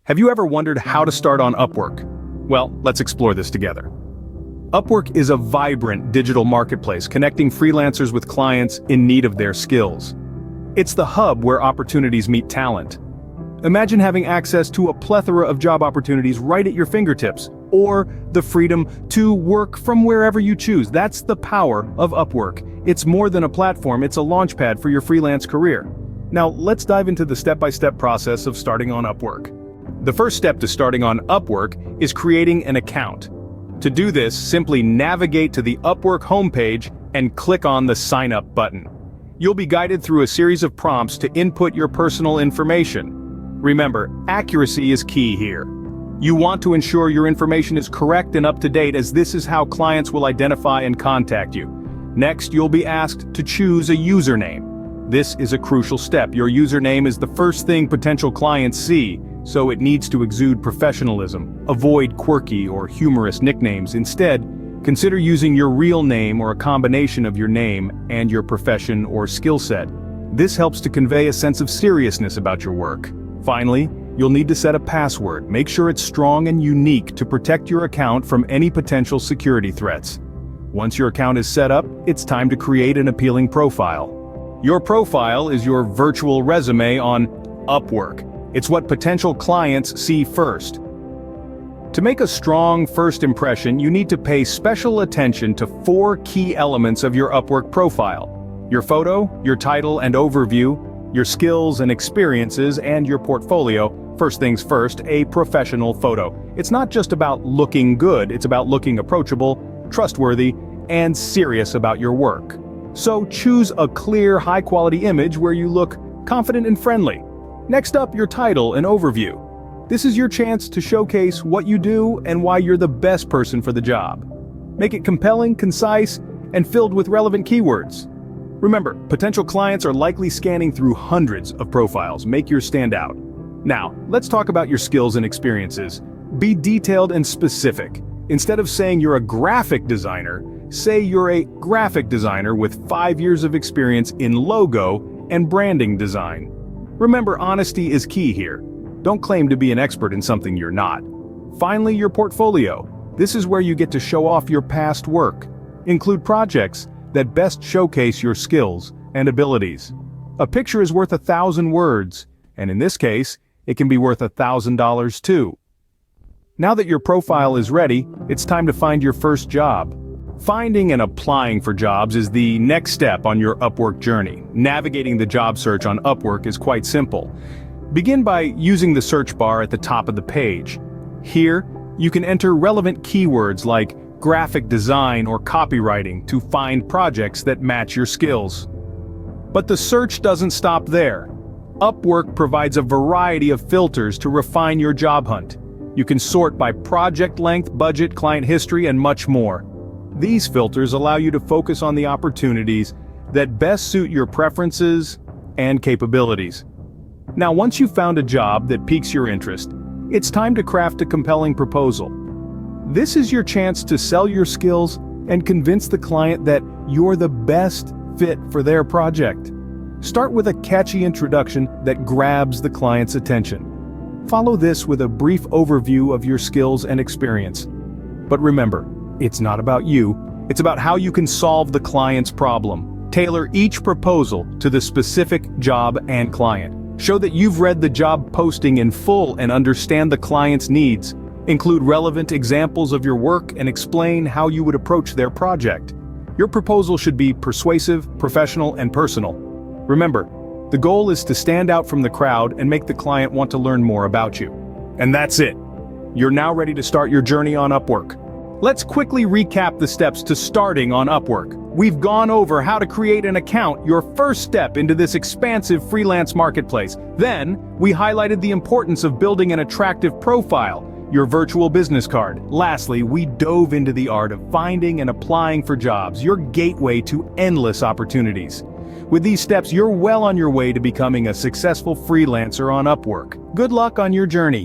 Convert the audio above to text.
Have you ever wondered how to start on Upwork? Well, let's explore this together. Upwork is a vibrant digital marketplace connecting freelancers with clients in need of their skills. It's the hub where opportunities meet talent. Imagine having access to a plethora of job opportunities right at your fingertips, or the freedom to work from wherever you choose. That's the power of Upwork. It's more than a platform, it's a launchpad for your freelance career. Now, let's dive into the step-by-step process of starting on Upwork. The first step to starting on Upwork is creating an account. To do this, simply navigate to the Upwork homepage and click on the Sign Up button. You'll be guided through a series of prompts to input your personal information. Remember, accuracy is key here. You want to ensure your information is correct and up to date, as this is how clients will identify and contact you. Next, you'll be asked to choose a username. This is a crucial step. Your username is the first thing potential clients see, so it needs to exude professionalism. Avoid quirky or humorous nicknames. Instead, consider using your real name or a combination of your name and your profession or skill set. This helps to convey a sense of seriousness about your work. Finally, you'll need to set a password. Make sure it's strong and unique to protect your account from any potential security threats. Once your account is set up, it's time to create an appealing profile. Your profile is your virtual resume on Upwork. It's what potential clients see first. To make a strong first impression, you need to pay special attention to 4 key elements of your Upwork profile: your photo, your title and overview, your skills and experiences, and your portfolio. First things first, a professional photo. It's not just about looking good, it's about looking approachable, trustworthy, and serious about your work. So choose a clear, high-quality image where you look confident and friendly. Next up, your title and overview. This is your chance to showcase what you do and why you're the best person for the job. Make it compelling, concise, and filled with relevant keywords. Remember, potential clients are likely scanning through hundreds of profiles. Make yours stand out. Now, let's talk about your skills and experiences. Be detailed and specific. Instead of saying you're a graphic designer, say you're a graphic designer with 5 years of experience in logo and branding design. Remember, honesty is key here. Don't claim to be an expert in something you're not. Finally, your portfolio. This is where you get to show off your past work. Include projects that best showcase your skills and abilities. A picture is worth 1,000 words, and in this case, it can be worth $1,000 too. Now that your profile is ready, it's time to find your first job. Finding and applying for jobs is the next step on your Upwork journey. Navigating the job search on Upwork is quite simple. Begin by using the search bar at the top of the page. Here, you can enter relevant keywords like graphic design or copywriting to find projects that match your skills. But the search doesn't stop there. Upwork provides a variety of filters to refine your job hunt. You can sort by project length, budget, client history, and much more. These filters allow you to focus on the opportunities that best suit your preferences and capabilities. Now, once you've found a job that piques your interest, it's time to craft a compelling proposal. This is your chance to sell your skills and convince the client that you're the best fit for their project. Start with a catchy introduction that grabs the client's attention. Follow this with a brief overview of your skills and experience. But remember, it's not about you, it's about how you can solve the client's problem. Tailor each proposal to the specific job and client. Show that you've read the job posting in full and understand the client's needs. Include relevant examples of your work and explain how you would approach their project. Your proposal should be persuasive, professional, and personal. Remember, the goal is to stand out from the crowd and make the client want to learn more about you. And that's it. You're now ready to start your journey on Upwork. Let's quickly recap the steps to starting on Upwork. We've gone over how to create an account, your first step into this expansive freelance marketplace. Then, we highlighted the importance of building an attractive profile, your virtual business card. Lastly, we dove into the art of finding and applying for jobs, your gateway to endless opportunities. With these steps, you're well on your way to becoming a successful freelancer on Upwork. Good luck on your journey.